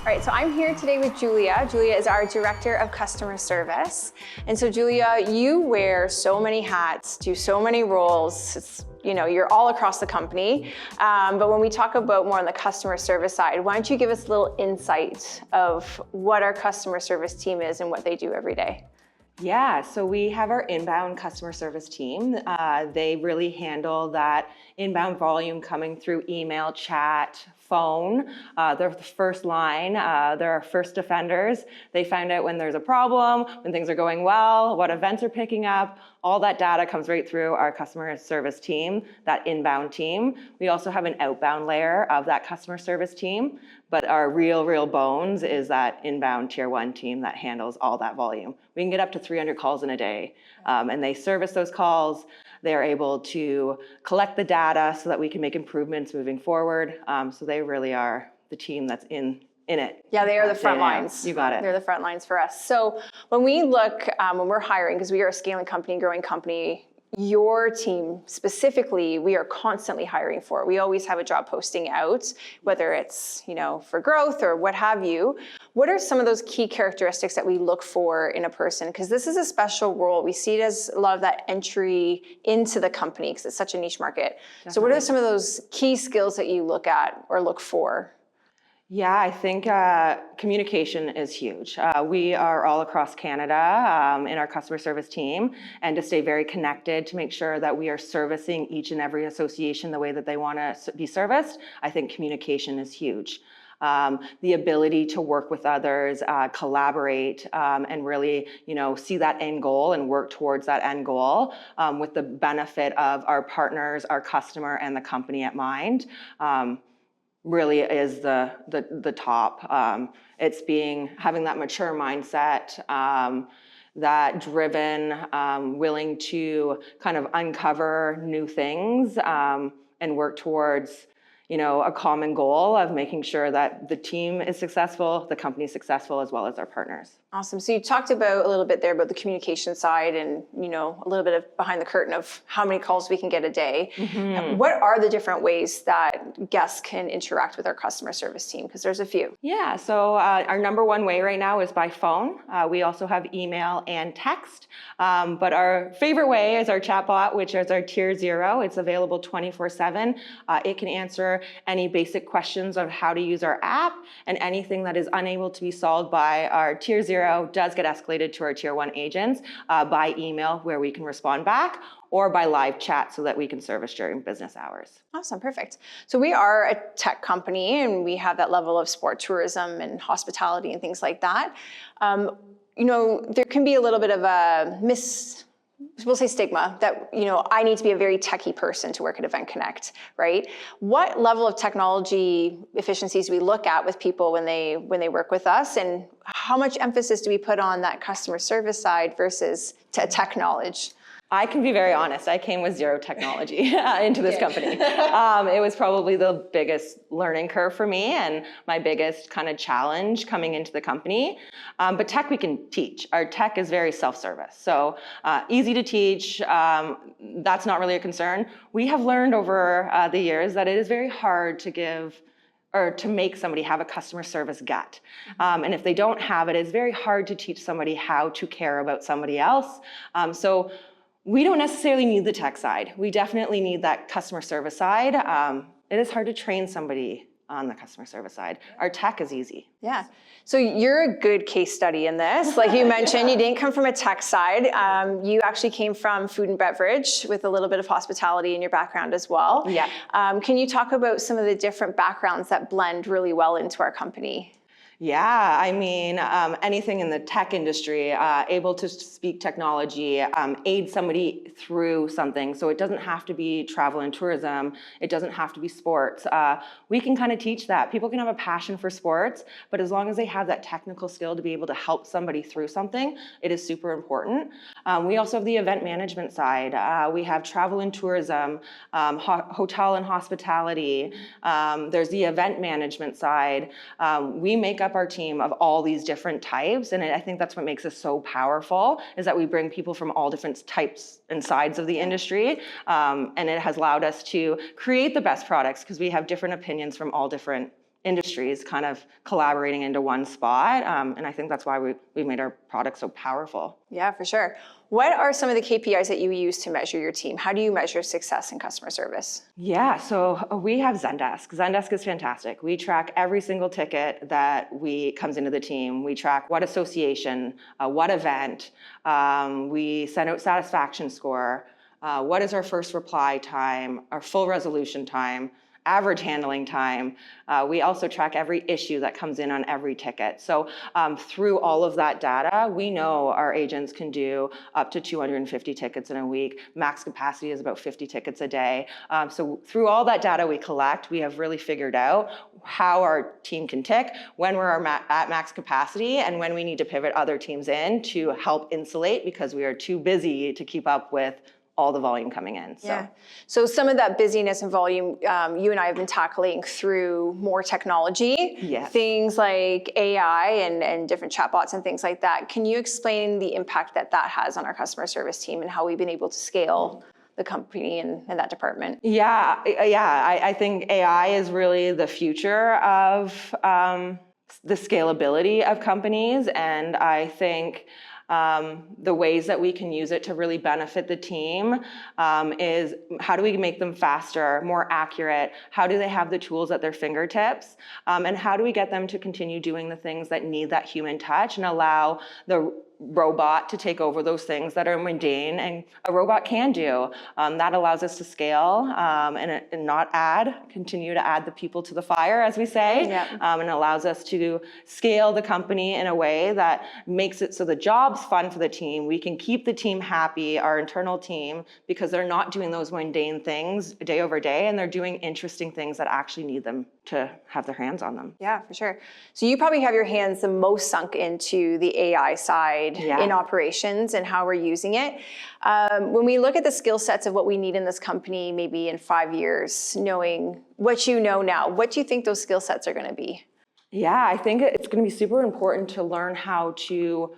All right, so I'm here today with Julia. Julia is our Director of Customer Service. And so Julia, you wear so many hats, do so many roles. You're all across the company. But when we talk about more on the customer service side, why don't you give us a little insight of what our customer service team is and what they do every day? Yeah, so we have our inbound customer service team. They really handle that inbound volume coming through email, chat, phone. They're the first line. They're our first defenders. They find out when there's a problem, when things are going well, what events are picking up. All that data comes right through our customer service team, that inbound team. We also have an outbound layer of that customer service team, but our real bones is that inbound tier 1 team that handles all that volume. We can get up to 300 calls in a day, and they service those calls. They're able to collect the data so that we can make improvements moving forward. So they really are the team that's in it. Yeah, they are the front lines. You got it. They're the front lines for us. So when we look, when we're hiring, because we are a scaling company, growing company, your team specifically, we are constantly hiring for. We always have a job posting out, whether it's, for growth or what have you. What are some of those key characteristics that we look for in a person? Because this is a special role. We see it as a lot of that entry into the company because it's such a niche market. Definitely. So what are some of those key skills that you look at or look for? Yeah, I think communication is huge. We are all across Canada in our customer service team, and to stay very connected to make sure that we are servicing each and every association the way that they want to be serviced, I think communication is huge. The ability to work with others, collaborate, and really, see that end goal and work towards that end goal with the benefit of our partners, our customer, and the company at mind. Really is the top. It's having that mature mindset, that driven, willing to kind of uncover new things and work towards a common goal of making sure that the team is successful, the company is successful, as well as our partners. Awesome. So you talked about a little bit there about the communication side and, a little bit of behind the curtain of how many calls we can get a day. Mm-hmm. What are the different ways that guests can interact with our customer service team? Because there's a few. Yeah. So our number one way right now is by phone. We also have email and text. But our favorite way is our chatbot, which is our tier 0. It's available 24/7. It can answer any basic questions on how to use our app, and anything that is unable to be solved by our tier 0 does get escalated to our tier 1 agents by email, where we can respond back, or by live chat so that we can service during business hours. Awesome, perfect. So we are a tech company and we have that level of sport tourism and hospitality and things like that. There can be a little bit of a we'll say stigma that, I need to be a very techie person to work at EventConnect, right? What level of technology efficiencies do we look at with people when they work with us, and how much emphasis do we put on that customer service side versus tech knowledge? I can be very honest. I came with zero technology into this company. It was probably the biggest learning curve for me and my biggest kind of challenge coming into the company. But tech we can teach. Our tech is very self-service. So easy to teach. That's not really a concern. We have learned over the years that it is very hard to give or to make somebody have a customer service gut. And if they don't have it, it's very hard to teach somebody how to care about somebody else. So we don't necessarily need the tech side. We definitely need that customer service side. It is hard to train somebody on the customer service side. Our tech is easy. Yeah. So you're a good case study in this. Like you mentioned, you didn't come from a tech side. You actually came from food and beverage with a little bit of hospitality in your background as well. Yeah. Can you talk about some of the different backgrounds that blend really well into our company? Yeah, I mean, anything in the tech industry, able to speak technology, aid somebody through something. So it doesn't have to be travel and tourism. It doesn't have to be sports. We can kind of teach that. People can have a passion for sports, but as long as they have that technical skill to be able to help somebody through something, it is super important. We also have the event management side. We have travel and tourism, hotel and hospitality. There's the event management side. We make up our team of all these different types, and I think that's what makes us so powerful, is that we bring people from all different types and sides of the industry, and it has allowed us to create the best products because we have different opinions from all different industries kind of collaborating into one spot. And I think that's why we made our product so powerful. Yeah, for sure. What are some of the KPIs that you use to measure your team? How do you measure success in customer service? Yeah, so we have Zendesk. Zendesk is fantastic. We track every single ticket that comes into the team. We track what association, what event. We send out satisfaction score. What is our first reply time, our full resolution time, average handling time. We also track every issue that comes in on every ticket. So through all of that data, we know our agents can do up to 250 tickets in a week. Max capacity is about 50 tickets a day. So through all that data we collect, we have really figured out how our team can tick, when we're at max capacity, and when we need to pivot other teams in to help insulate because we are too busy to keep up with all the volume coming in. So some of that busyness and volume, you and I have been tackling through more technology, things like AI and different chatbots and things like that. Can you explain the impact that has on our customer service team and how we've been able to scale the company and that department? I think AI is really the future of the scalability of companies, and I think the ways that we can use it to really benefit the team is how do we make them faster, more accurate? How do they have the tools at their fingertips? And how do we get them to continue doing the things that need that human touch and allow the robot to take over those things that are mundane and a robot can do. That allows us to scale and not continue to add the people to the fire, as we say, and allows us to scale the company in a way that makes it so the job's fun for the team. We can keep the team happy, our internal team, because they're not doing those mundane things day over day, and they're doing interesting things that actually need them to have their hands on them. Yeah, for sure. So you probably have your hands the most sunk into the AI side in operations and how we're using it. When we look at the skill sets of what we need in this company, maybe in 5 years, knowing what you know now, what do you think those skill sets are going to be? Yeah, I think it's going to be super important to learn how to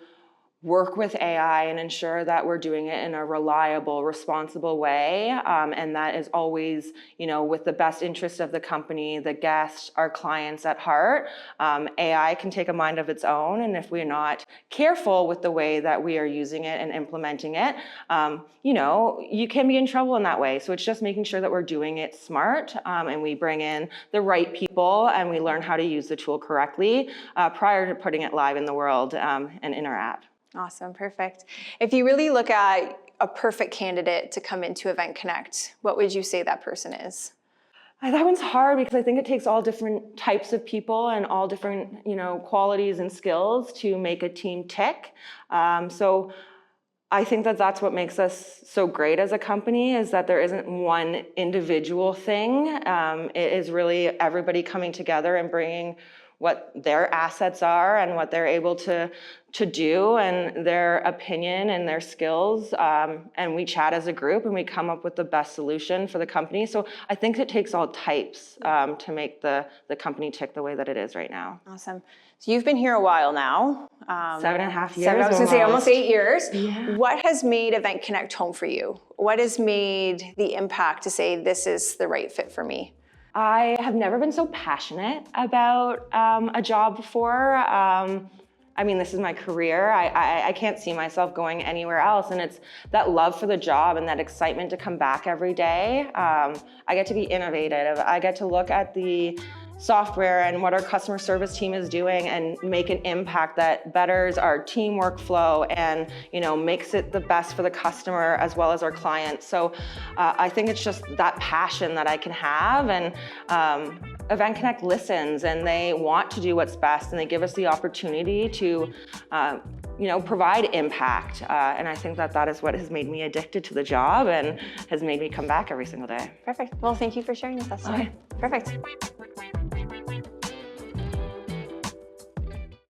work with AI and ensure that we're doing it in a reliable, responsible way. And that is always, with the best interest of the company, the guests, our clients at heart. AI can take a mind of its own. And if we're not careful with the way that we are using it and implementing it, you can be in trouble in that way. So it's just making sure that we're doing it smart and we bring in the right people and we learn how to use the tool correctly prior to putting it live in the world and in our app. Awesome, perfect. If you really look at a perfect candidate to come into EventConnect, what would you say that person is? That one's hard because I think it takes all different types of people and all different, qualities and skills to make a team tick. So I think that that's what makes us so great as a company is that there isn't one individual thing. It is really everybody coming together and bringing what their assets are and what they're able to do and their opinion and their skills. And we chat as a group and we come up with the best solution for the company. So I think it takes all types to make the company tick the way that it is right now. Awesome. So you've been here a while now. 7.5 years. I was going to say almost 8 years. Yeah. What has made EventConnect home for you? What has made the impact to say this is the right fit for me? I have never been so passionate about a job before. This is my career. I can't see myself going anywhere else. And it's that love for the job and that excitement to come back every day. I get to be innovative. I get to look at the software and what our customer service team is doing and make an impact that betters our team workflow and makes it the best for the customer as well as our clients. So I think it's just that passion that I can have, and EventConnect listens and they want to do what's best and they give us the opportunity to provide impact. And I think that is what has made me addicted to the job and has made me come back every single day. Perfect. Well, thank you for sharing with us today. Okay. Perfect.